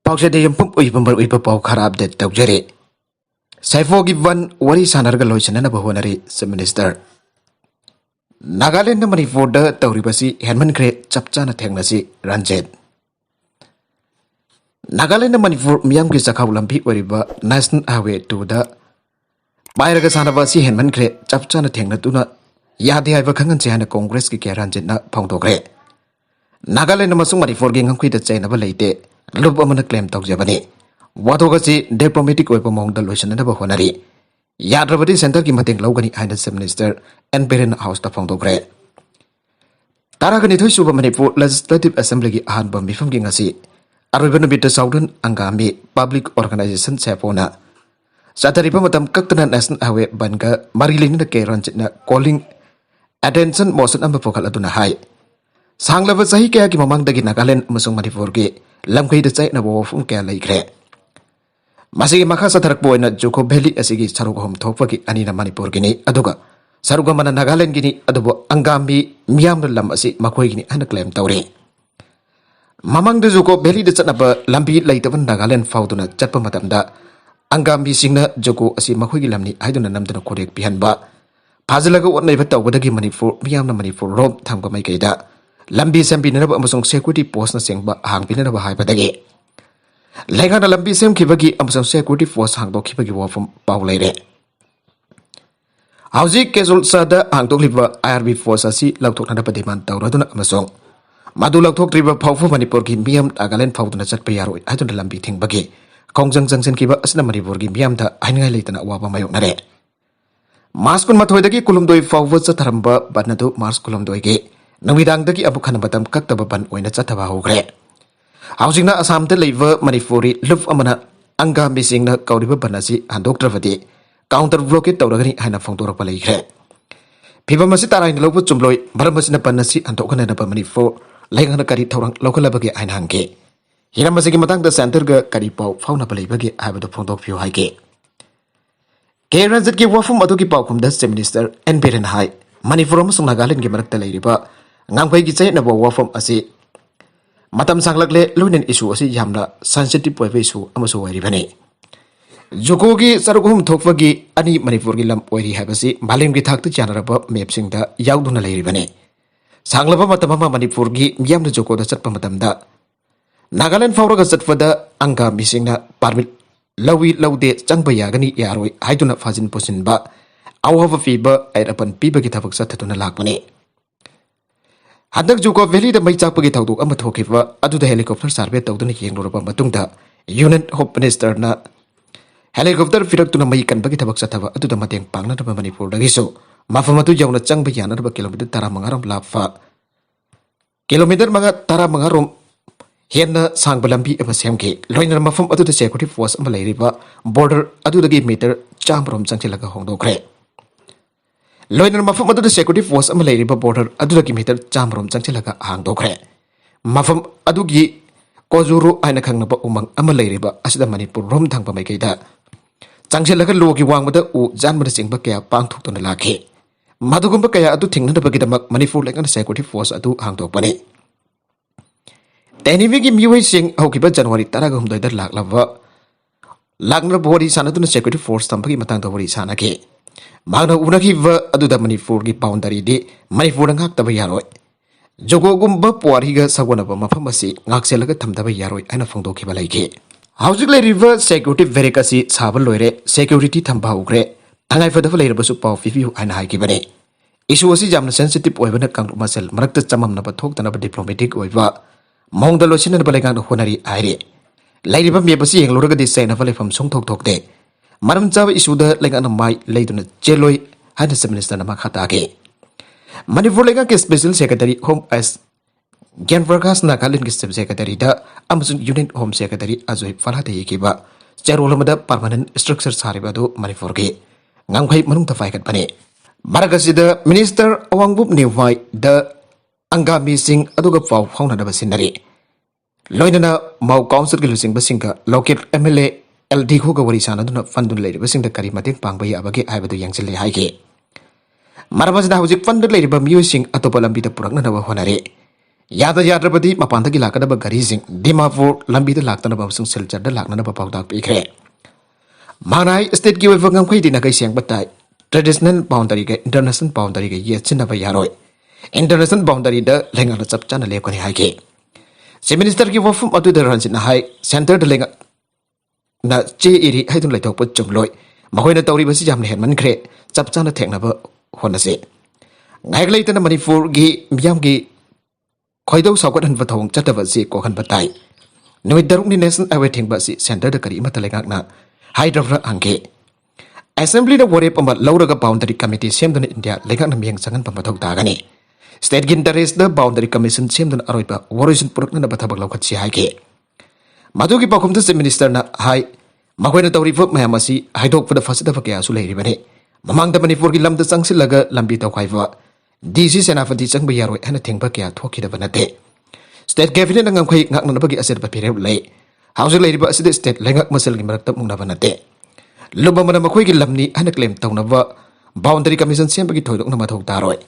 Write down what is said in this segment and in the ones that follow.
Pausa de yumpum uipumbar uipapau kharab de taujare. Saifo given wari sanarga loisana bahwanari minister. Nagaland na Manipur da tauribasi Herman Kre chapchana thengnasi Ranjet. Nagaland na Manipur miyam ki sakhaw lampi oriba National Highway 2 da Bayraga sanabasi Herman Kre chapchana thengna tuna yadi haiba khangan chehana Congress ki Ranjet na phongtokre. Nagaland na masung Manipur gi ngangkui da chaina ba leite lup amana claim taujabani. Watogasi diplomatic oipa mongda loisana ba honari. Yadrabadi Center ki mateng laugani haina Minister and Parent House ta phongtokre. Taragani thoi suba Manipur Legislative Assembly ki ahanba mifam gi ngasi Arubana Bita Southern Angami Public Organization Sapona. Sataripa matam kaktana National Highway Banga Marilin na Ranjet na calling attention motion amba pokal aduna hai. Sanglava sahi kaya ki mamang dagi Nagaland masung Manipur ki lamkai da chai na bawafum kaya laikre. Masigi makha sa tharak boy na Joko Valley asigi saruga hom thokpa ki ani na Manipur gini aduga saruga mana Nagaland gini adubo angami miyam na lam asi makoi gini ana claim tawri. Mamang da Joko Valley da chatnaba lambi laitaban Nagaland fauduna chatpa matamda angami singna Joko asi makoi gi lamni haiduna namduna korek pihanba phajalaga otnai ba tawbadagi Manipur miyam na Manipur rom thangba mai kaida lambi sambi na amasong security post na sengba hangpina na ba haibadagi Lengan na lambi sem kibagi amasong security force hangdok kibagi wafum paulaire. Hauji kezul sada hangdok liba IRB force asi lautok na padiman tauraduna amasong madu lautok riba paufu Manipur ki miyam Nagaland fauduna chatpa yaroi haiduna lambi thingbagi kongjang jangsen kiba asna Manipur ki miyam da aingai leitana waba mayok nare. Mars kun mathoidagi kulumdoi fauwa chatharamba banadu Mars kulumdoi ki namidangdagi abukhana batam kaktaba ban oina chathaba hogre. Hausingna Assam te leiva Manipuri lup amana anga missing na kauriba banasi handok travadi counter blockade tawragani haina phongtorak palaikre. Phiba masi tarai na lobu chumloi baramasi na banasi handokana na Manipur laingana kari thorang lokalabagi haina hangke. Hira masigi matang da center ga kari pau fauna palaibagi habado phongtok phio haike. Ranjet ki wafum adu ki pau khumda minister and Parent Hai Manipur amasung Nagaland ki marakta leiriba ngangpai gi chai na wafum asi matam sanglakle lunen issue asi yamna sensitive oiba issue amasu wairibani. Joko gi sarugum thokfagi ani Manipur gi lam oiri habasi malim gi thakta chanaraba map singda yauduna leiribani. Sanglaba matamama Manipur gi yamna Joko da chatpa matamda Nagaland fauraga chatfada anga misingna permit lawi laude changba yagani yaroi haiduna fajin posinba awhava fiba airapan piba gi thabak sathatuna lakmani. Hadak Joko Valley da mai chakpagi thawduk ama thokiba aduda helicopter survey tawduna yengloraba matungda Union Hope Minister na helicopter firaktuna mai kanbagi thabak sathaba aduda mateng pangna da Manipur dagi so mafamatu yauna changba yana da kilometer 10 lafa kilometer manga 10 henna sangba lambi ama semke loina mafam aduda security force ama leiriba border adudagi meter chamrom changchilaga hongdokre. Loiner mafam adu security force ama leiriba border adudagi meter chamrom changchilaga hangdokre. Mafam adugi kozuru aina khangnaba umang ama leiriba asida Manipur rom thangpa mai kaida changchilaga logi wangmada u janmada singba kaya pangthoktona lakhe. Madugumba kaya adu thingnadabagi damak Manipur lekana security force adu hangdokpani. Tenivigi miwai sing hokiba January 18 da lakna bori sanaduna security force tampagi matang da bori sanake. Magna unakiva aduda Manipur gi boundary di Manipur ngak taba yaroi. Joko gumba puariga sawanaba mafamasi ngakselaga thamdaba yaroi aina phongdokiba laike. Housing le river security verikasi sabal loire security thamba ugre thangai fadava leirabasu pau fifi aina haikibane. Issue asi jamna sensitive oibana kangma sel marakta chamamna ba thoktanaba diplomatic oiba mongda losinna balengang honari aire. Lairiba mebasi yengluraga di saina valefam songthok thokte. Maram chaba isuda lenga na mai leiduna cheloi haina minister na makhatake. Manipur lenga ke special secretary home as Genvarkas Nagaland ke secretary da Amazon Union Home Secretary Ajoy Falhate yekiba charolamada permanent structure sariba do Manipur ke ngangkhai manung tafai kat bane. Maragasida minister awangbup niwai da angami sing aduga pau fauna da basinari. Loinana mau council ke lusing basinga local MLA LD ko gawari sana duna fundun leiri basing da kari mating pangbai abagi aibadu yang jelle haike. Marabas da hujik fundun leiri ba miyo sing atau balam bida purak na nawa honare. Yada yadrabadi mapantagi lakadaba garising Dimapur lambida laktanaba sung silchada laknanaba pautak pikre. Manai state ki wefang ngam di nagai siang batai. Traditional boundary ke international boundary ke yes chinaba yaroi. International boundary da lenga la chap chana le koni haike. Si minister ki wafum atu da ransin na hai center da lenga na che iri haitun lai tok put chungloi. Mahoi na tawri basi jam ne hen man kre chap chana thekna ba hona se. Ngai lai tan Manipur gi miyam gi khoidau saukat han vathong chataba si ko han batai. Nuit daruk ni national highway thing ba si center da kari mata lengak na Hyderabad angke. Assembly da wari pamba lauraga boundary committee semdana India lengak na miyang sangan pamathok dagani. State Gintares the boundary commission semdana aroiba waroisin purakna na bathabak laukat si haike. Madugi pakum the minister na hai mahoi na tawri vok mayamasi haidok pada fasida fakya su leiri bane. Mamang da Manipur ki lam da sangsilaga lambi taw khaiwa. DC senafati chang bayaroi hana thengba kya thoki da banate. State cabinet na ngam khoi ngak na bagi aser ba pire lei. House leiri ba asida state lengak masal gi marak tam mungna banate. Luba mana makhoi gi lamni hana claim taw na ba boundary commission sem bagi thoidok na mathok taroi.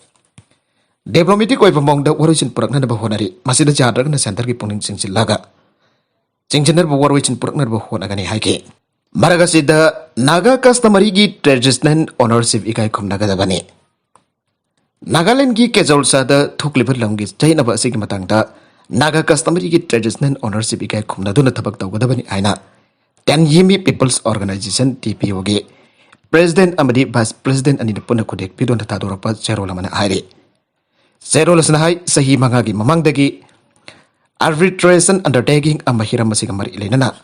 Diplomatic oi pamong da waroisin purakna na ba honari masida jadrak na center ki puning singsilaga. Cingjener ba waroisin purakna ba honagani haike. Maragasida Naga customary gi traditional ownership ikai khumnaga da bani. Nagaland ki kezolsa da thuklibut lamgi chaina ba asigi matangda Naga customary ki traditional ownership ikai khumna duna thabak tawgada bani aina Tenyimi People's Organization TPO ge President amadi Vice President ani puna kudek pidon ta dorapa cherola mana aire cherola sanahai sahi mangagi mamangdagi arbitration undertaking amahira masiga mari ilenana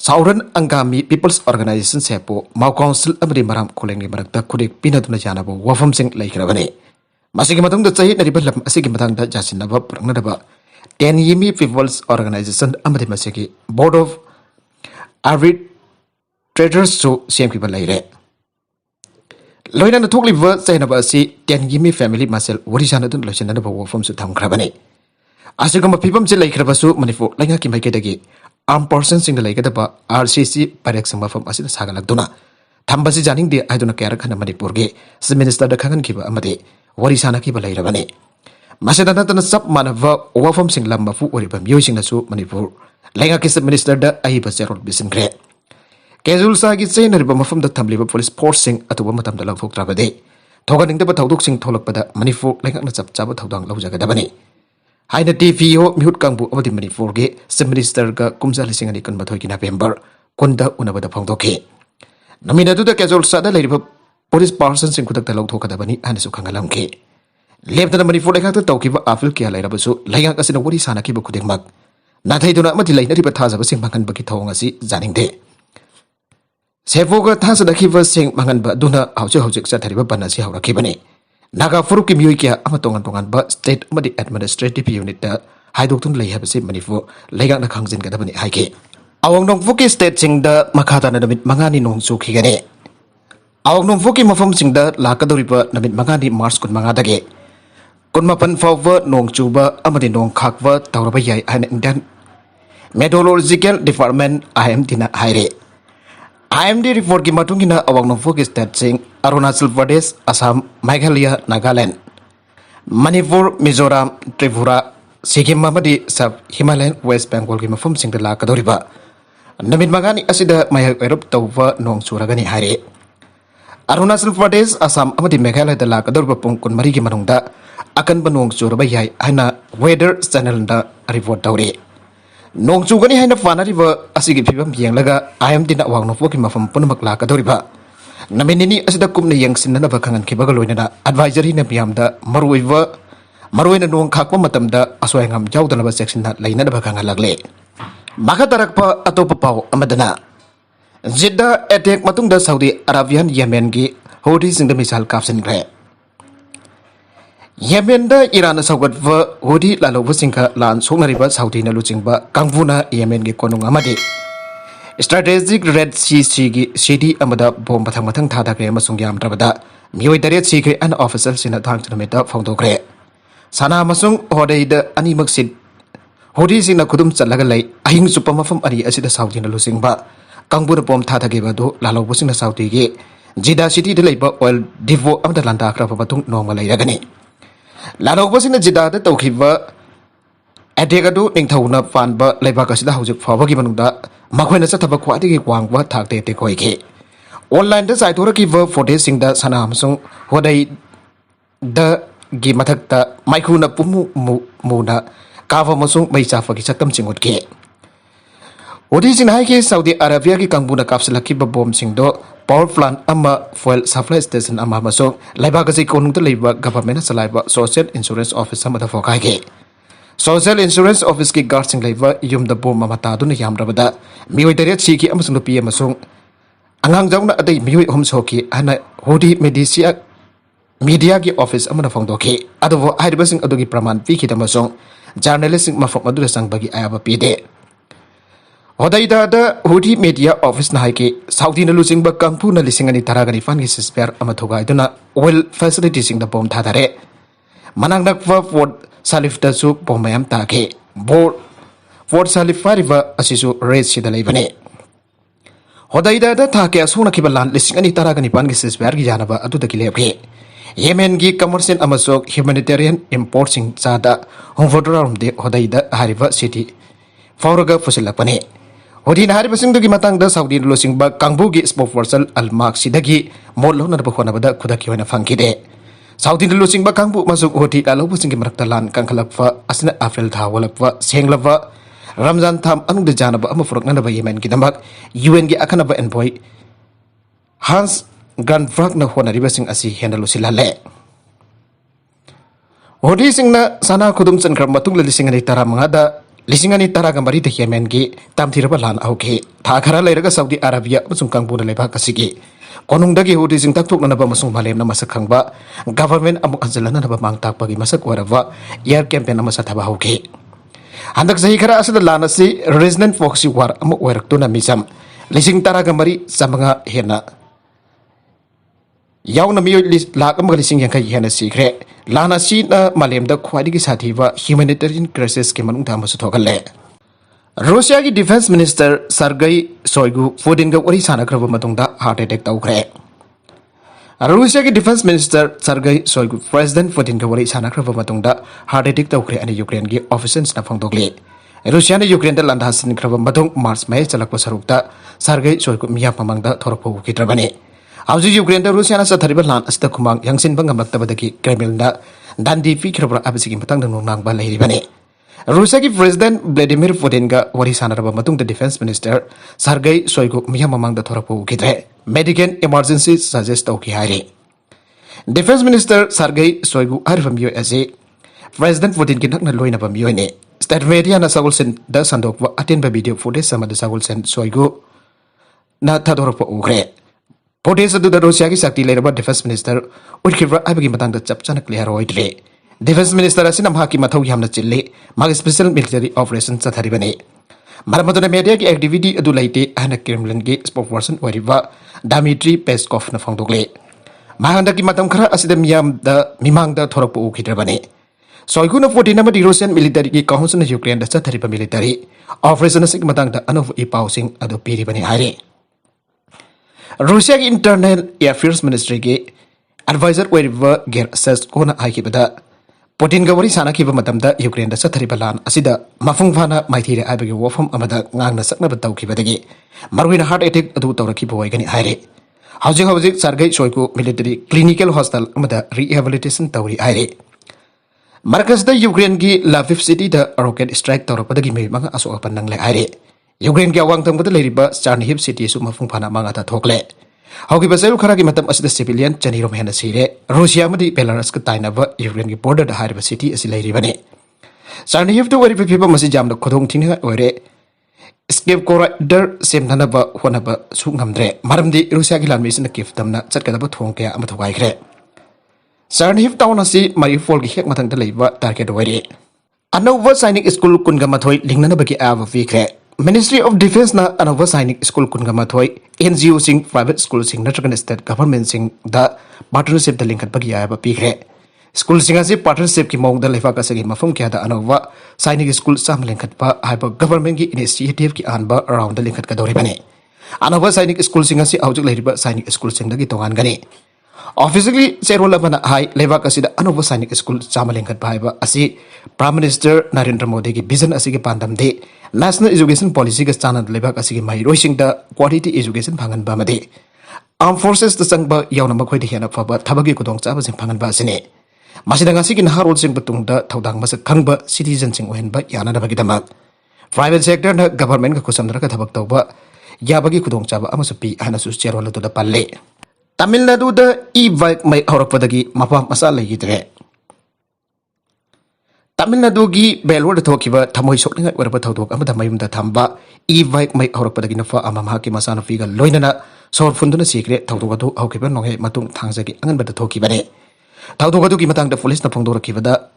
Sauran Angami People's Organization sepo mau council amadi maram kulengi marakta kudek pinaduna janabo wafam sing laikrabane masigi matang da chahi nari balam asigi matang da jasinaba prangnadaba Tenyimi People's Organization amadi masigi Board of Arbitrators so same people laire loina na thokli wa chainaba asi Tenyimi family masel orisana dun losinana ba wafam su thamkrabane asigama pibam je laikrabasu Manipur lainga ki maikedagi armed persons sing laikadaba RCC parek samafam asida sagalakduna thambasi janing de aiduna kayar khana Manipur ge minister da khangan kiba amade warisana kiba lairabane masida natana sab manava wafam sing lambafu oriba miyoi sing nasu Manipur lainga ki minister da aiba zerol bisin gre Kezul sa gi chain riba mafam da thamliba police force sing atuba matam da lawthok trabade thoganing da thauduk sing tholakpada Manipur lainga na chap chaba thaudang lawjagadabani Haina TVO mihut kangbu amadi Manipur ge minister ga kumja lising ani kan bathoi ki November kunda unabada phangdoke namina du da kezol sa da leiriba police person sing kudak da lawthokadabani ani su khangalamke lebdana Manipur lekha ta tawkiba afil kya lairabasu lainga kasina wari sana ki ba kudengmak nathai duna amadi laina riba thajaba sing mangan baki thawng asi janingde Sefoga thasa da kiba sing mangan ba duna hauche sa thariba banasi haurakibani Naga Furuk ki miyoi kya ama tongan ba state amadi administrative unit da haidoktun lei habase Manipur leigak na khangjin kadabani haike awang nong fuki state sing da makhata na namit mangani nong chu khigane awang nong fuki mafam sing da lakadori ba namit mangani March kun manga dage kun mapan fawwa nong chuba amadi nong khakwa tawraba yai an Indian Meteorological Department IMD na haire IMD report ki matungina awang nong fuki state sing Arunachal Pradesh, Assam, Meghalaya, Nagaland, Manipur, Mizoram, Tripura, Sikkim amadi sub Himalayan West Bengal ki mafum sing da lakadoriba namit magani asida mayak erop tawwa nong suragani haire Arunachal Pradesh, Assam amadi Meghalaya da lakadoriba pungkun mari ki manungda akan banong suraba yai haina weather channel da report tawre nong chugani haina fanariba asigi phibam yenglaga IMD na awang nong fuki mafum punamak lakadoriba Naminini asida kumna yang sinana bakangan kibagaloina na advisory na piyamda maruina nuang khakwa matamda asway ngam jawdana ba section na laina na bakanga lagle makatarakpa atopa paw amadana Jeddah attack matungda Saudi Arabian Yemen gi Houthi singda misal kapsin gre Yemen da Iran saugat wa Houthi lalo singka lan songnariba Saudi na luchingba kangvuna Yemen gi konung amadi Strategic Red Sea City amada bom matang thada kre amasung yam trabada mioi daret sikre an official sina thang chrameta phongdokre sana amasung hodeida ani maksid hodi sina kudum chalaga lai ahing supa mafam ari asida Saudi na lusingba kangbuna bom thada ge badu lalo busina Saudi ge Jeddah city de leiba oil divo amda landa khra patung nongma lai ragani lalo busina Jeddah da tawkhiba attack ꯑꯗꯨ ꯅꯤꯡꯊꯧꯅ ꯄꯥꯟꯕ ꯂꯩꯕꯥꯛ ꯑꯁꯤꯗ ꯍꯧꯖꯤꯛ ꯐꯥꯎꯕꯒꯤ ꯃꯅꯨꯡꯗ ꯃꯈꯣꯏꯅ ꯆꯠꯊꯕ ꯈ꯭ꯋꯥꯏꯗꯒꯤ ꯋꯥꯡꯕ ꯊꯥꯛꯇ ꯑꯦꯇꯦꯛ ꯑꯣꯏꯈꯤ꯫ ꯑꯣꯟꯂꯥꯏꯟꯗ ꯆꯥꯏꯊꯣꯔꯛꯈꯤꯕ ꯐꯣꯇꯦꯖꯁꯤꯡꯗ ꯁꯅꯥ ꯑꯃꯁꯨꯡ ꯍꯣꯗꯩꯗꯒꯤ ꯃꯊꯛꯇ ꯃꯩꯈꯨꯅ ꯄꯨꯝꯃꯨ ꯃꯨꯅ ꯀꯥꯕ ꯑꯃꯁꯨꯡ ꯃꯩ ꯆꯥꯛꯄꯒꯤ ꯁꯛꯇꯝꯁꯤꯡ ꯎꯠꯈꯤ꯫ ꯍꯨꯊꯤꯁꯤꯡꯅ ꯍꯥꯏꯈꯤ ꯁꯥꯎꯗꯤ ꯑꯔꯥꯕꯤꯌꯥꯒꯤ ꯀꯥꯡꯕꯨꯅ ꯀꯥꯞꯁꯤꯜꯂꯛꯈꯤꯕ ꯕꯣꯝꯁꯤꯡꯗꯣ ꯄꯥꯋꯔ ꯄ꯭ꯂꯥꯟꯠ ꯑꯃ, ꯐꯣꯏꯜ ꯁꯄ꯭ꯂꯥꯏ ꯁ꯭ꯇꯦꯁꯟ ꯑꯃ ꯑꯃꯁꯨꯡ ꯂꯩꯕꯥꯛ ꯑꯁꯤ ꯀꯣꯅꯨꯡꯗ ꯂꯩꯕ ꯒꯚꯔꯟꯃꯦꯟꯠꯅ ꯆꯂꯥꯏꯕ ꯁꯣꯁꯤꯌꯦꯜ ꯏꯟꯁꯨꯔꯦꯟꯁ ꯑꯣꯐꯤꯁ ꯑꯃꯗ ꯄꯣꯈꯥꯏꯈꯤ꯫ ꯁꯣꯁꯤꯌꯦꯜ ꯏꯟꯁꯨꯔꯦꯟꯁ ꯑꯣꯐꯤꯁꯀꯤ ꯒꯥꯔꯗꯁꯤꯡ ꯂꯩꯕ ꯌꯨꯝꯗ ꯕꯣꯝ ꯑꯃ ꯇꯥꯗꯨꯅ ꯌꯥꯝꯗ꯭ꯔꯕꯗ ꯃꯤꯑꯣꯏ 8 ꯁꯤꯈꯤ ꯑꯃꯁꯨꯡ ꯅꯨꯄꯤ ꯑꯃꯁꯨꯡ ꯑꯉꯥꯡ ꯌꯥꯎꯅ ꯑꯇꯩ ꯃꯤꯑꯣꯏ 3 ꯁꯣꯛꯈꯤ ꯍꯥꯏꯅ ꯍꯨꯊꯤ ꯃꯤꯗꯤꯌꯥꯒꯤ ꯑꯣꯐꯤꯁ ꯑꯃꯅ ꯐꯣꯡꯗꯣꯛꯈꯤ꯫ ꯑꯗꯨꯕꯨ ꯍꯥꯏꯔꯤꯕꯁꯤꯡ ꯑꯗꯨꯒꯤ ꯄ꯭ꯔꯃꯥꯟ ꯄꯤꯈꯤꯗ ꯑꯃꯁꯨꯡ ꯖꯔꯅꯦꯂꯤꯁꯁꯤꯡ ꯃꯐꯝ ꯑꯗꯨꯗ ꯆꯪꯕꯒꯤ ꯑꯌꯥꯕ ꯄꯤꯗꯦ꯫ ꯍꯣꯗꯩꯗꯥꯗ ꯍꯨꯊꯤ ꯃꯤꯗꯤꯌꯥ ꯑꯣꯐꯤꯁꯅ ꯍꯥꯏꯈꯤ ꯁꯥꯎꯗꯤꯅ ꯂꯨꯆꯤꯡꯕ ꯀꯥꯡꯕꯨꯅ 2019ꯒꯤ ꯁꯤꯖꯐꯥꯌꯔ ꯑꯃ ꯊꯨꯒꯥꯏꯗꯨꯅ ꯑꯣꯏꯜ ꯐꯦꯁꯤꯂꯤꯇꯤꯁꯤꯡꯗ ꯕꯣꯝ ꯊꯥꯗꯔꯦ꯫ ꯃꯅꯥꯛ ꯅꯛꯄ ꯄꯣꯔꯠ ꯁꯥꯂꯤꯐꯇꯁꯨ ꯕꯣꯝ ꯃꯌꯥꯝ ꯇꯥꯈꯤ꯫ ꯄꯣꯔꯠ ꯁꯥꯂꯤꯐ ꯍꯥꯏꯔꯤꯕ ꯑꯁꯤꯁꯨ ꯔꯦꯗ ꯁꯤꯗ ꯂꯩꯕꯅꯤ꯫ ꯍꯣꯗꯩꯗꯥꯗ ꯊꯥ ꯀꯌꯥ ꯁꯣꯛꯅꯈꯤꯕ ꯂꯥꯟ 2019ꯒꯤ ꯁꯤꯖꯐꯥꯌꯔꯒꯤ ꯌꯥꯅꯕ ꯑꯗꯨꯗꯒꯤ ꯂꯦꯞꯈꯤ꯫ ꯌꯦꯃꯦꯟꯒꯤ ꯀꯃꯔꯁꯤꯌꯦꯜ ꯑꯃꯁꯨꯡ ꯍ꯭ꯌꯨꯃꯦꯅꯤꯇꯦꯔꯤꯌꯟ ꯏꯝꯄꯣꯔꯠꯁꯤꯡ ꯆꯥꯗ 64ꯔꯣꯝꯗꯤ ꯍꯣꯗꯩꯗ ꯍꯥꯏꯔꯤꯕ ꯁꯤꯇꯤ ꯐꯥꯎꯔꯒ ꯄꯨꯁꯤꯜꯂꯛꯄꯅꯤ꯫ ꯍꯨꯊꯤꯅ ꯍꯥꯏꯔꯤꯕꯁꯤꯡꯗꯨꯒꯤ ꯃꯇꯥꯡꯗ ꯁꯥꯎꯗꯤꯅ ꯂꯨꯆꯤꯡꯕ ꯀꯥꯡꯕꯨꯒꯤ ꯁ꯭ꯄꯣꯛꯄꯔꯁꯟ ꯑꯜ-ꯃꯥꯛꯁꯤꯗꯒꯤ ꯃꯣꯠ ꯂꯧꯅꯅꯕ ꯍꯣꯠꯅꯕꯗ ꯈꯨꯗꯛꯀꯤ ꯑꯣꯏꯅ ꯐꯪꯈꯤꯗꯦ꯫ ꯁꯥꯎꯗꯤꯅ ꯂꯨꯆꯤꯡꯕ ꯀꯥꯡꯕꯨ ꯑꯃꯁꯨꯡ ꯍꯨꯊꯤ ꯂꯥꯜꯍꯧꯕꯁꯤꯡꯒꯤ ꯃꯔꯛꯇ ꯂꯥꯟ ꯀꯟꯈꯠꯂꯛꯄ ꯑꯁꯤꯅ ꯑꯦꯄ꯭ꯔꯤꯜ ꯊꯥ ꯍꯧꯒꯠꯂꯛꯄ ꯁꯦꯡꯂꯕ ꯔꯃꯖꯥꯟ ꯊꯥ ꯃꯅꯨꯡꯗ ꯌꯥꯅꯕ ꯑꯃ ꯄꯨꯔꯛꯅꯅꯕ ꯌꯦꯃꯦꯟꯒꯤꯗꯃꯛ ꯌꯨꯑꯦꯟꯒꯤ ꯑꯈꯟꯅꯕ ꯑꯦꯟꯚꯣꯏ ꯍꯥꯟꯁ ꯒ꯭ꯔꯥꯟꯕ꯭ꯔꯥꯛꯅ ꯍꯣꯠꯅꯔꯤꯕꯁꯤꯡ ꯑꯁꯤ ꯍꯦꯟꯅ ꯂꯨꯁꯤꯜꯍꯜꯂꯦ꯫ ꯍꯨꯊꯤꯁꯤꯡꯅ ꯁꯅꯥ ꯈꯨꯗꯨꯝ ꯆꯟꯈ꯭ꯔꯕ ꯃꯇꯨꯡꯗ 2015ꯗ 2014ꯗ ꯌꯦꯃꯦꯟꯒꯤ ꯇꯝꯊꯤꯔꯕ ꯂꯥꯟ ꯍꯧꯈꯤ꯫ ꯊꯥ ꯈꯔ ꯂꯩꯔꯒ ꯁꯥꯎꯗꯤ ꯑꯔꯥꯕꯤꯌꯥ ꯑꯃꯁꯨꯡ ꯀꯥꯡꯕꯨꯅ ꯂꯩꯕꯥꯛ ꯑꯁꯤꯒꯤ ꯀꯣꯅꯨꯡꯗꯒꯤ ꯍꯨꯊꯤꯁꯤꯡ ꯇꯛꯊꯣꯛꯅꯅꯕ ꯑꯃꯁꯨꯡ ꯃꯥꯂꯦꯝꯅ ꯃꯁꯛ ꯈꯪꯕ ꯒꯚꯔꯟꯃꯦꯟꯠ ꯑꯃꯨꯛ ꯍꯟꯖꯤꯜꯍꯟꯅꯕ ꯃꯥꯡ ꯇꯥꯛꯄꯒꯤ ꯃꯁꯛ ꯑꯣꯏꯔꯕ ꯏꯌꯥꯔ ꯀꯦꯝꯄꯦꯟ ꯑꯃ ꯆꯠꯊꯕ ꯍꯧꯈꯤ꯫ ꯍꯟꯗꯛ ꯆꯍꯤ ꯈꯔ ꯑꯁꯤꯗ ꯂꯥꯟ ꯑꯁꯤ ꯔꯤꯖꯅꯦꯜ ꯄ꯭ꯔꯣꯛꯁꯤ ꯋꯥꯔ ꯑꯃ ꯑꯣꯏꯔꯛꯇꯨꯅ ꯃꯤꯆꯝ 13,400 ꯍꯦꯟꯅ ꯌꯥꯎꯅ ꯃꯤꯑꯣꯏ 1,80,000 ꯍꯦꯟꯅ ꯁꯤꯈ꯭ꯔꯦ꯫ ꯂꯥꯟ ꯑꯁꯤꯅ ꯃꯥꯂꯦꯝꯗ ꯈ꯭ꯋꯥꯏꯗꯒꯤ ꯁꯥꯊꯤꯕ ꯍ꯭ꯌꯨꯃꯦꯅꯤꯇꯦꯔꯤꯌꯟ ꯀ꯭राꯏꯁꯤꯁꯀꯤ ꯃꯅꯨꯡꯗ ꯑꯃꯁꯨ ꯊꯣꯛꯍꯜꯂꯦ꯫ ꯔꯨꯁꯤꯌꯥꯒꯤ ꯗꯤꯐꯦꯟꯁ ꯃꯤꯅꯤꯁꯇꯔ ꯁꯔꯒꯩ ꯁꯣꯏꯒꯨ ꯄꯨꯇꯤꯟꯒ ꯋꯥꯔꯤ ꯁꯥꯅꯈ꯭ꯔꯕ ꯃꯇꯨꯡꯗ ꯍꯥꯔꯠ ꯑꯦꯇꯦꯛ ꯇꯧꯈ꯭ꯔꯦ꯫ ꯔꯨꯁꯤयाꯒꯤ ꯗꯤꯐꯦꯟꯁ ꯃꯤꯅꯤꯁꯇꯔ ꯁꯔꯒꯩ ꯁꯣꯏꯒꯨ ꯄ꯭रेसिडेंट पुतिनꯒ ꯋꯥꯔꯤ ꯁꯥꯅꯈ꯭ꯔꯕ ꯃꯇꯨꯡꯗ ꯍꯥꯔꯠ ꯑꯦꯇꯦꯛ ꯇꯧꯈ꯭ꯔꯦ ꯍꯥꯏꯅ ꯌꯨꯀ꯭ꯔꯦꯟꯒꯤ ꯑꯣꯐꯤꯁꯤꯌꯦꯜꯁꯅ ꯐꯣꯡꯗꯣꯛꯂꯤ꯫ ꯔꯨꯁꯤयाꯅ ꯌꯨꯀ꯭रेनꯗ ꯂꯥꯟꯗꯥꯁꯤꯟꯈ꯭ꯔꯕ ꯃꯇꯨꯡ ꯃꯥꯔꯆ ꯃꯌꯥꯏ ꯆꯜꯂꯛꯄ ꯁꯔꯨꯛꯇ ꯁꯔꯒꯩ ꯁꯣꯏꯒꯨ ꯃꯤꯌꯥꯝ ꯃꯃꯥꯡꯗ ꯊꯣꯔꯛꯄ ꯎꯈꯤꯗ꯭ꯔꯕꯅꯤ꯫ ꯍꯧꯖꯤꯛ ꯌꯨꯀ꯭रेनꯗ ꯔꯨꯁꯤयाꯅ ꯆꯠꯊꯔꯤꯕ ꯂꯥꯟ ꯑꯁꯤꯗ ꯈꯨꯃꯥꯡ ꯌꯥꯡꯁꯤꯟꯕ ꯉꯝꯂꯛꯇꯕꯗꯒꯤ ꯀ꯭ꯔꯦꯝꯂꯤꯟꯗ ꯗꯟꯗꯤ ꯄꯤꯈ꯭ꯔꯕ꯭ꯔꯥ ꯍꯥꯏꯕꯁꯤꯒꯤ ꯃꯇꯥꯡꯗ ꯅꯨꯡꯅꯥꯡꯕ ꯂꯩꯔꯤꯕꯅꯤ꯫ ꯔꯨꯁꯤयाꯒꯤ ꯄ꯭रेसिडेंट व्लादिमीर पुतिनꯒ ꯋꯥꯔꯤ ꯁꯥꯅꯔꯕ ꯃꯇꯨꯡꯗ ꯗꯤꯐꯦꯟꯁ ꯃꯤꯅꯤꯁꯇꯔ ꯁꯔꯒꯩ ꯁꯣꯏꯒꯨ ꯃꯤꯌꯥꯝ ꯃꯃꯥꯡꯗ ꯊꯣꯔꯛꯄ ꯎꯈꯤꯗ꯭ꯔꯦ꯫ ꯃꯦडिꯀꯦल इमरजेंसी सजेस्ट तौखी हायरी। डिफेंस मिनिस्टर सर्गेई शोइगु हरिबा मियोय असे प्रेसिडेंट पुतिन की नकना लोइनबा मियोयने। स्टेट मीडिया सगुलसेन द संदोकवा अटेनबा वीडियो फुटेज समद सगुलसेन शोइगु ना थादोरपा उग्रे। फुटेज अदुदा रूसिया की शक्ति लेरबा डिफेंस मिनिस्टर उठखिब्रा आबगी मतंग द चपचाना क्लियर ओइद्रे। डिफेंस मिनिस्टर असिना माकी मथौ यामना चिल्ले मागी स्पेशल मिलिटरी ऑपरेशन चथरिबने। मरमदुना मीडिया की एक्टिविटी अदु लैते आना क्रेमलिन की स्पोकपर्सन ओइरिबा डामिट्री पेस्कोव न फोंदोकले। महांदकी मतम खरा असिदा मियाम द मिमांग द थोरप उखिद्रबने। शोइगुना पुतिन अमदि रूसियन मिलिटरी की काउंसिल यूक्रेन द चथरिबा मिलिटरी ऑपरेशन असिक मतंग द अनोव इपाउसिंग अदु पीरिबने हारे। रूसिया की इंटरनल अफेयर्स मिनिस्ट्री के एडवाइजर ओइरिबा गेर सेस्कोना हाइकिबदा पुतिन ग वरी सानाखिबा मतमदा यूक्रेन द चथरिबा लान असिदा मफुंग फाना माइथीरे आइबगे वफम अमदा ngang saknaba tawkhibadagi marwina heart attack adu tawrakhiba waigani haire। हौजिक Sergei Shoigu military clinical hospital अमदा रिहेबिलिटेशन तौरी हायरे। मरकज द यूक्रेन की लाविव सिटी द रॉकेट स्ट्राइक तौरपदगी मे मंगा असो अपन नंगले हायरे। यूक्रेन की अवांग तंगबद लेरिबा चार्निहिव सिटी सु मफुंग फाना मंगा ता थोकले। हौगी बसेल खरा की मतम असिदा सिविलियन चनीरोम हेना सिरे। रूसिया मदि बेलारस का ताइनाबा यूक्रेन की बॉर्डर द हायरिबा सिटी असि लेरिबने। चार्निहिव द वरी फिफिबा मसि जामना खोदोंग थिंगा ओरे स्केप कोराइडर सेमनबा होनबा सुंगमद्रे मरमदि रूसिया की लानमिसना किफ्तमना चटकदबा थोंग कया अमा थोगाइख्रे। चार्निहिव टाउन असि मारिउपोल की हेक मथंगदा लेबा टारगेट ओइरे। अनौबा सैनिक स्कूल कुनगमाथोय लिंगनबगी आबा फिख्रे। मिनिस्ट्री ऑफ डिफेंस ना अनौबा सैनिक स्कूल कुनगमाथोय एनजीओ सिंग प्राइवेट स्कूल सिंग नत्रगन स्टेट गवर्नमेंट सिंग द पार्टनरशिप द लिंकनबगी आबा फिख्रे। स्कूल सिंगासी पार्टनरशिप की मौंग द लेफा कसगी मफम क्या द अनौबा सैनिक स्कूल साम लिंकनबा हाइबा गवर्नमेंट की इनिशिएटिव की आनबा अराउंड द लिंकन कदौरी बने। अनौबा सैनिक स्कूल सिंगासी औजुक लेरिबा सैनिक school सिंगदगी तोगानगनी। Officially, Serol Lamana High, Levak Asida, Anova Sainik School, Chamaling Paiba, Asi, Prime Minister Narendra Modi, Vision Asigi Pandam Day, National Education Policy Standard Levak Asigi Mai, Roishing the Quality Education Pangan Bamade. Armed Forces the Sangba Yaunamakwedi Hanapa, Tabagi Kudong Sabas in Pangan Basine. Masidangasi in Harold Sing Batung, the Taudang Masa Kangba, citizens in Wenba, Yana Bagitamak. Private sector, the government Kusamraka Tabaktoba, Yabagi Kudong Chaba, Amasupi, Hanasus Cherola to the Palais. Tamil Nadu the e-bike may Horopadagi, Mapa Masala Yitre. Tamil Nadu gi Belward Tokiba, Tamoy Shopping at Werapato, Amamayum the Tamba, e-bike may Horopadaginafa, Amamaki Masana Figa, Loinana, Sor Funduna Secret, Tautuatu, Aukiban, Nonge, Matung, Tangsaki, and Batatoki Bane. Tautuatu Matang the police Napondora Kivada.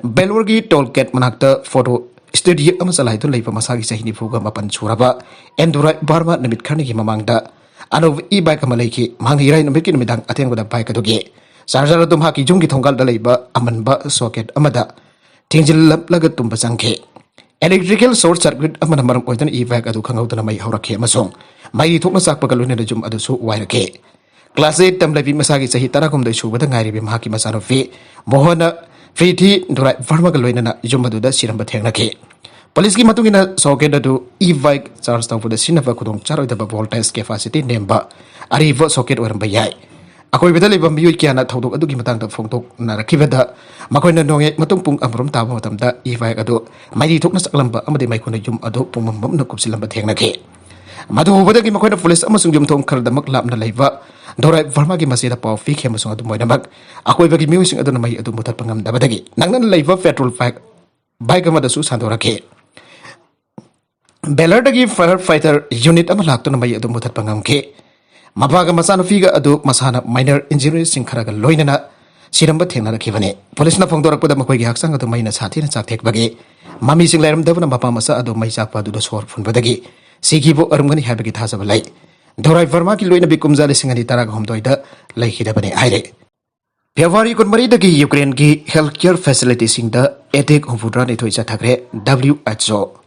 Belwargi Tolket Manakta photo studio Amasalai to Leva Masagi Sahini Fuga Mapan Churaba, Endura Barma Namit Karniki Mamangda. Ano e-bike Malaki, Mangirai Namikin Midang attend with a bike to gay. Sarjara Dumhaki Jungi Tongal the labor, Amanba socket Amada. Tingil Lagatumba Sanke. Electrical source circuit Amanamaram Poitan e-bike at Ukangotana May Horake Masong. Mai took Masak Pagaluna the Jum Adasu Wairake. Class 8 Tamlavi Masagi Sahitarakum the shoe with the Nairi Mahaki Masano Fe. Mohana Friti Dura Farmagaloina Jumaduda Siramba Tenake. Police ki matungina socket to e-bike charge down for the Sinava Kudong Charo the voltage capacity nemba. Arriva socket or Bayai. Ako ibedali ba miyo kiana tawdo adu ki matang da phongtok narakibada makoina nonge matungpung amrom tabo matamda e-bike adu mai thokna saklamba amade mai khona jum adu pumam na kupsilamba thengnake. Madu hubada ki makoina police amasung jum thong khardamak lapna leiba Dorai Varma ki masida paw fi khemasung adu moinamak ako ibagi miyo sing adu na mai adu mutat pangam dabadagi nangnan leiba petrol pack bike amada su sandorake. Belardagi firefighter unit amalak to na may adu mutat pangamke. Mabaga masano figa adu masana minor injuries sing kharaga loinana siramba thengna rakhibane. Police na phongdorak pada makoi gi haksang adu maina sathi na chak thek bagi. Mami sing lairam dabna mapa masa adu mai chak padu do sor phun badagi. Sigibo arumgani habagi thasa balai. Dorai Verma ki loina bikumza le singani taraga homdoida laikhidabane aire. February konmari dagi Ukraine ki healthcare facilities sing da attack homfudra ni thoisa thakre WHO.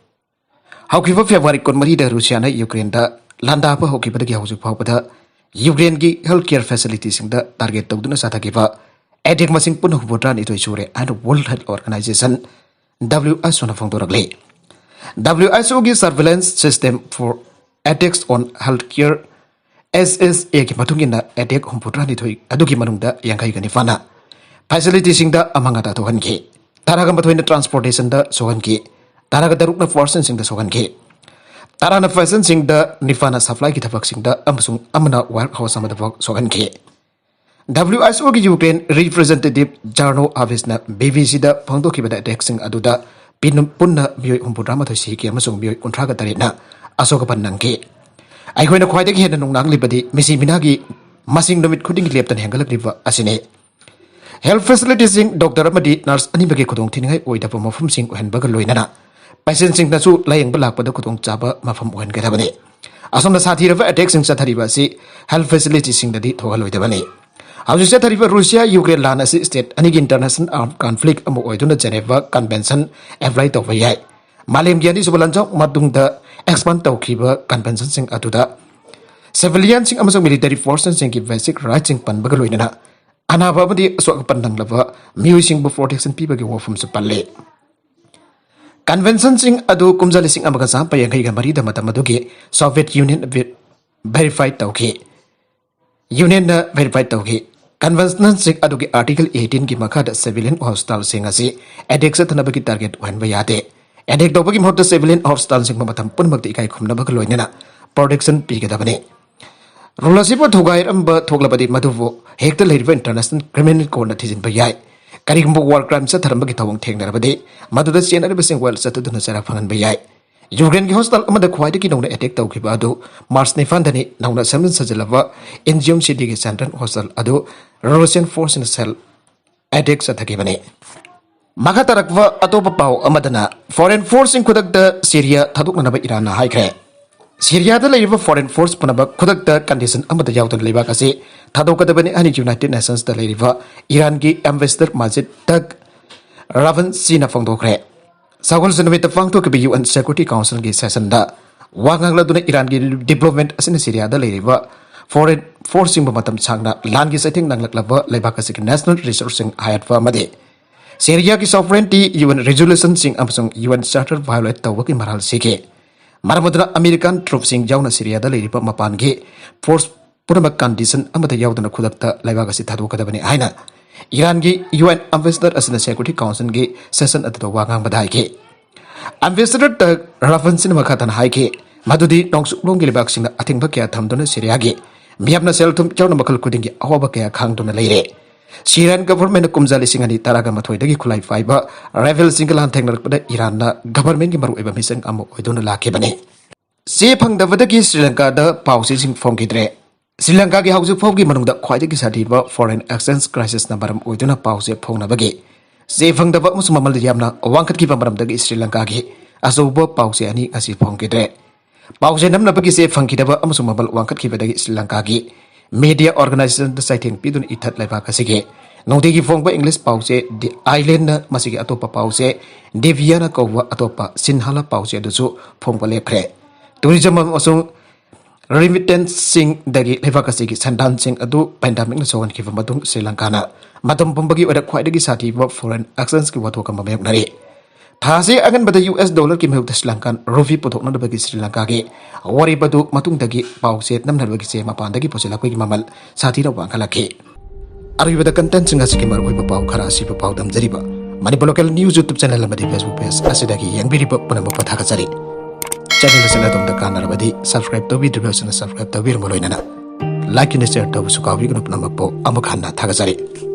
Haukiba February konmari da Russia na Ukraine da landa pa hokiba dagi hauju pawpada Ukraine ki healthcare facilities sing da target tawduna sathakiba attack masing pun homfudra ni thoisure and World Health Organization WHO na phongdorakle. WHO ki surveillance system for attacks on healthcare SSA ki matungina attack homfudra ni thoi adugi manungda yangai gani fana facilities sing da amanga da thohanki taraga mathoina transportation da sohanki Taraga darukna force sing da sohanki Tarana fashion sing da nifana supply ki thafak sing da amasung amana warehouse amada sohanki WHO ki Ukraine representative Jarno Avisna BBC da phangdoki bada attack sing aduda pinum punna mioi homfudra ma thoi si ki amasung mioi kunthra ga tarina asoka pannangki Aikhoina khwaidagi hena nungnang libadi misi minagi masing nomit khuding leptan hengalak riba asine Health facilities sing doctor amadi nurse anibagi khudong thingai oida pa mafum sing hen baga loinana patient sing nasu layeng balak pada khudong chaba mafam ohen ga dabane asomna sathi rava attack sing sathariba si health facilities sing dadi thoga loidabane Hauju sathariba Russia Ukraine lana si state ani international armed conflict amu oiduna Geneva convention apply to bayai Malem gyani subalanjok madungda expand tawkhiba convention sing atuda civilian sing amasung military forces sing ki basic rights sing pan baga loinana anaba badi swak pandang lava miui sing bu protection piba ki wofum su palle convention sing adu kumjali sing amaga sa payangai ga mari da matamadugi Soviet Union verified tawki union na verified tawki convention sing adu ki article 18 ki makha da civilian hostile sing asi adex thanabagi target wan bayate Adik dobagi mohta civilian hostile sing mamatam pun magti kai khumna bag loinena protection pigedabane Rulasipa thugai amba thoglabadi maduvo hekta leiriba international criminal court na thijin bayai karigumbo war crime sa tharambagi thawang thengnarabade maduda chenarib sing well satuduna sara phangan bayai Ukraine ki hostile amada khwaidi ki nongna attack tawkhiba adu March nifandani nongna samran sajalava Inzium city ki central hostile adu Russian force in cell attack sa thakibane Makatarakwa atopa pau amadana foreign force in kudakta Syria thaduk naba Iran na haikre Syria da leiba foreign force panaba kudakta condition amada yawtan leiba kasi thaduk kadabani ani United Nations da leiba Iran ki ambassador Majid Tak Ravan Sina phongdokre Sagol sanami ta phangto ke UN Security Council ki session da wangang laduna Iran ki development asina Syria da leiba foreign forcing matam changna lan gi setting nanglak lebak asik national resourcing hayat fa made Syria ki sovereignty UN resolution sing amsung UN charter violate tawaki maral sike Maramadra American troops sing jauna Syria da leiripa mapan ge force purama condition amata yaudana khudakta lebak asi thadu kadabani aina Iran gi UN ambassador asina security council ge session atto wangang badai ke Ambassador Ravansin makatan haike madudi nongsuklong gi lebak sing ating ba kya thamdona Syria ge miapna seltum chawna makal kudingi awoba kaya khangduna leire Syrian government kumjali singani taraga mathoi dagi khulai faiba rebel singalan thengnarakpada Iran na government gi maru eba mission amo oidona lakhe bane se phangdabadagi Sri Lanka da pausi sing phongkidre Sri Lanka gi hauju phawgi manungda khwaidagi sadiba foreign exchange crisis na baram oidona pause phongnabagi se phangdaba musumamal yamna wangkhat ki baram dagi Sri Lanka gi asobo pause ani asi phongkidre pause namna bagi se phangkidaba musumamal wangkhat ki badagi Sri Lanka gi media organization the sighting pidun ithat laiba kasige nongdegi phongba English pause the island na masigi atopa pause deviana kowwa atopa sinhala pause dusu phongba lepre tourism among remittance sing dagi laiba kasigi sandan sing adu pandemic na sowan kifa matung Sri Lanka na matam pumbagi oda khwaidagi sati ba foreign exchange ki watho kam mayok nari Thase agan bada US dollar ki mehuk Sri Lankan rupee puthokna bagi Sri Lanka ge wari badu matung dagi pause namnar bagi se mapan dagi posela ko mamal sati ra wangkhalakhe Arwi bada content singa sikimar oi pau khara si pau dam jariba Manipur local news YouTube channel amadi Facebook page asidagi yangbiri puna patha jari channel sena dom da kanar badi subscribe to video sena subscribe to bir moloina like and share to sukawi gnu puna makpo amukhanna thaga jari